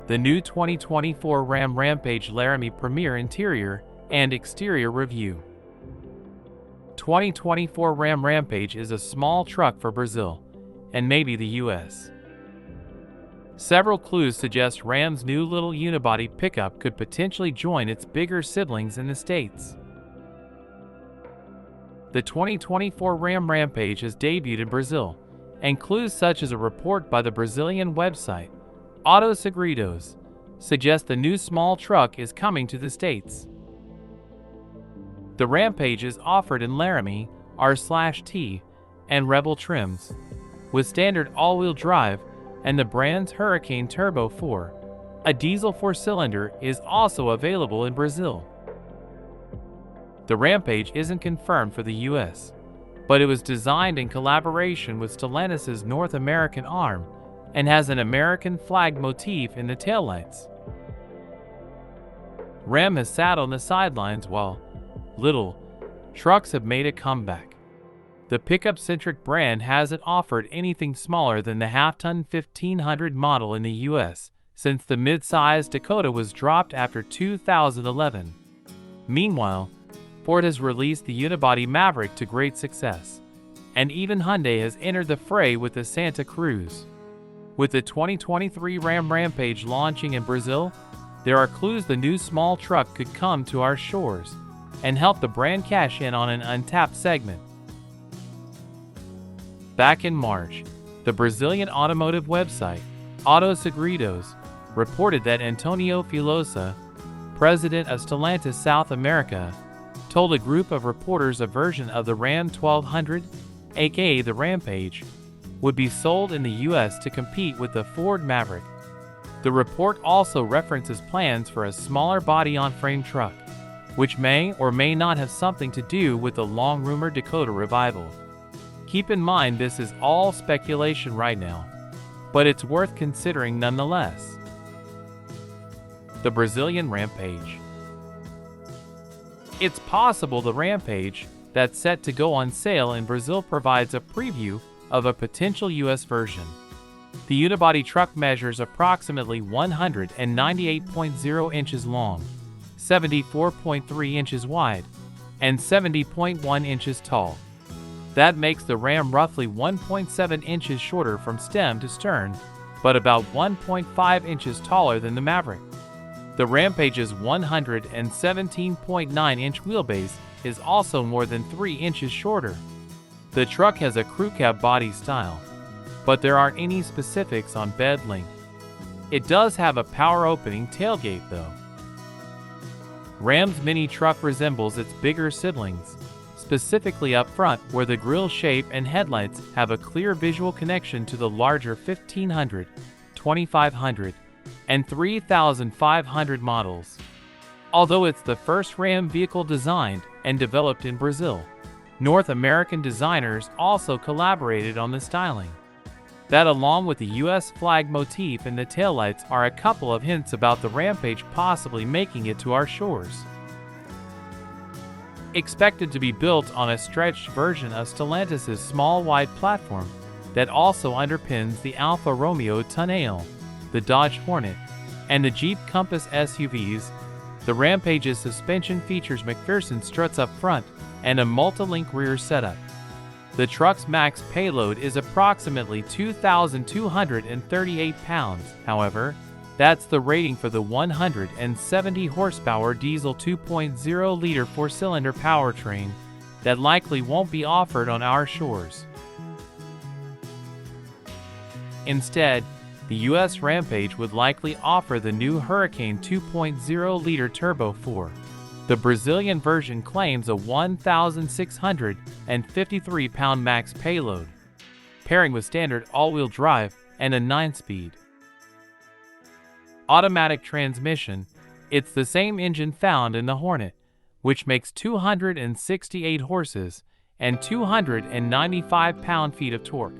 The new 2024 Ram-Rampage Laramie Premier Interior and Exterior Review. 2024 Ram-Rampage is a small truck for Brazil, and maybe the US. Several clues suggest Ram's new little unibody pickup could potentially join its bigger siblings in the States. The 2024 Ram-Rampage has debuted in Brazil, and clues such as a report by the Brazilian website Auto Segredos suggest the new small truck is coming to the States. The Rampage is offered in Laramie, R/T, and Rebel trims, with standard all-wheel drive and the brand's Hurricane Turbo 4. A diesel 4-cylinder is also available in Brazil. The Rampage isn't confirmed for the US, but it was designed in collaboration with Stellantis' North American arm and has an American flag motif in the taillights. Ram has sat on the sidelines while little trucks have made a comeback. The pickup-centric brand hasn't offered anything smaller than the half-ton 1500 model in the US since the mid-size Dakota was dropped after 2011. Meanwhile, Ford has released the unibody Maverick to great success, and even Hyundai has entered the fray with the Santa Cruz. With the 2023 Ram-Rampage launching in Brazil, there are clues the new small truck could come to our shores and help the brand cash in on an untapped segment. Back in March, the Brazilian automotive website Auto Segredos reported that Antonio Filosa, president of Stellantis South America, told a group of reporters a version of the Ram 1200, aka the Rampage, would be sold in the US to compete with the Ford Maverick. The report also references plans for a smaller body-on-frame truck, which may or may not have something to do with the long-rumored Dakota revival. Keep in mind this is all speculation right now, but it's worth considering nonetheless. The Brazilian Rampage. It's possible the Rampage, that's set to go on sale in Brazil, provides a preview of a potential US version. The unibody truck measures approximately 198.0 inches long, 74.3 inches wide, and 70.1 inches tall. That makes the Ram roughly 1.7 inches shorter from stem to stern, but about 1.5 inches taller than the Maverick. The Rampage's 117.9-inch wheelbase is also more than 3 inches shorter. The truck has a crew cab body style, but there aren't any specifics on bed length. It does have a power-opening tailgate though. Ram's mini truck resembles its bigger siblings, specifically up front where the grille shape and headlights have a clear visual connection to the larger 1500, 2500, and 3500 models. Although it's the first Ram vehicle designed and developed in Brazil, North American designers also collaborated on the styling. That, along with the US flag motif in the taillights, are a couple of hints about the Rampage possibly making it to our shores. Expected to be built on a stretched version of Stellantis' small wide platform that also underpins the Alfa Romeo Tonale, the Dodge Hornet, and the Jeep Compass SUVs, the Rampage's suspension features McPherson struts up front and a multi-link rear setup. The truck's max payload is approximately 2,238 pounds. However, that's the rating for the 170 horsepower diesel 2.0-liter 4-cylinder powertrain that likely won't be offered on our shores. Instead, the US Rampage would likely offer the new Hurricane 2.0-liter Turbo 4. The Brazilian version claims a 1,653-pound max payload, pairing with standard all-wheel drive and a 9-speed automatic transmission. It's the same engine found in the Hornet, which makes 268 horses and 295 pound-feet of torque.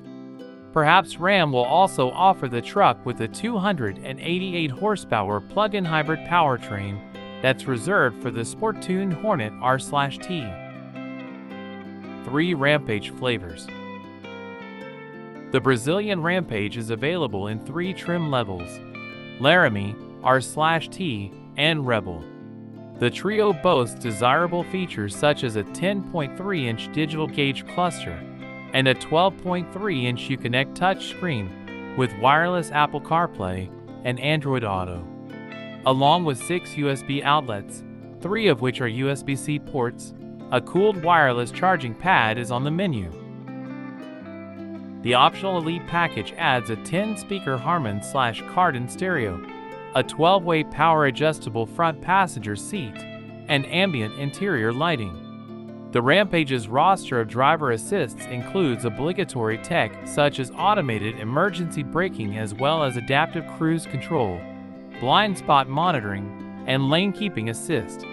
Perhaps Ram will also offer the truck with a 288 horsepower plug-in hybrid powertrain that's reserved for the sport-tuned Hornet R/T. 3 Rampage flavors. The Brazilian Rampage is available in 3 trim levels: Laramie, R/T, and Rebel. The trio boasts desirable features such as a 10.3-inch digital gauge cluster and a 12.3-inch Uconnect touchscreen with wireless Apple CarPlay and Android Auto, along with 6 USB outlets, 3 of which are USB-C ports. A cooled wireless charging pad is on the menu. The optional Elite package adds a 10-speaker Harman/Kardon stereo, a 12-way power-adjustable front passenger seat, and ambient interior lighting. The Rampage's roster of driver assists includes obligatory tech such as automated emergency braking as well as adaptive cruise control, blind spot monitoring, and lane keeping assist.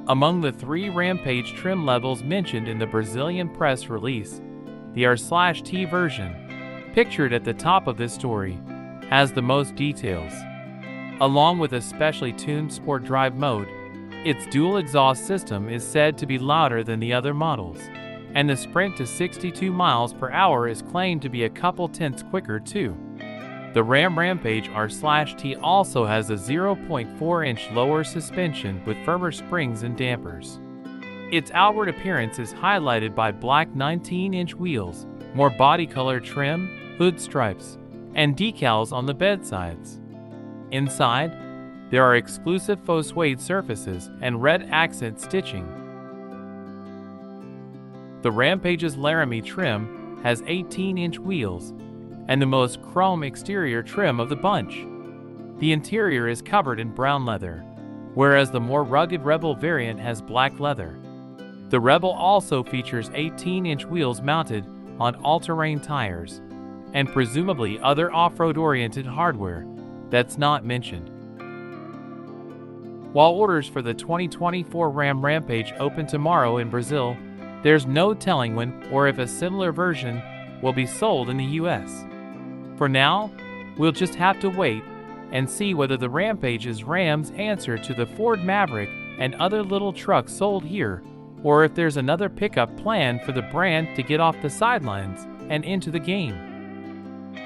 Among the 3 Rampage trim levels mentioned in the Brazilian press release, the R/T version, pictured at the top of this story, has the most details. Along with a specially tuned sport drive mode, its dual exhaust system is said to be louder than the other models, and the sprint to 62 miles per hour is claimed to be a couple tenths quicker too. The Ram-Rampage R/T also has a 0.4-inch lower suspension with firmer springs and dampers. Its outward appearance is highlighted by black 19-inch wheels, more body color trim, hood stripes, and decals on the bedsides. Inside, there are exclusive faux suede surfaces and red accent stitching. The Rampage's Laramie trim has 18-inch wheels and the most chrome exterior trim of the bunch. The interior is covered in brown leather, whereas the more rugged Rebel variant has black leather. The Rebel also features 18-inch wheels mounted on all-terrain tires and presumably other off-road-oriented hardware that's not mentioned. While orders for the 2024 Ram-Rampage open tomorrow in Brazil, there's no telling when or if a similar version will be sold in the US. For now, we'll just have to wait and see whether the Rampage is Ram's answer to the Ford Maverick and other little trucks sold here, or if there's another pickup plan for the brand to get off the sidelines and into the game.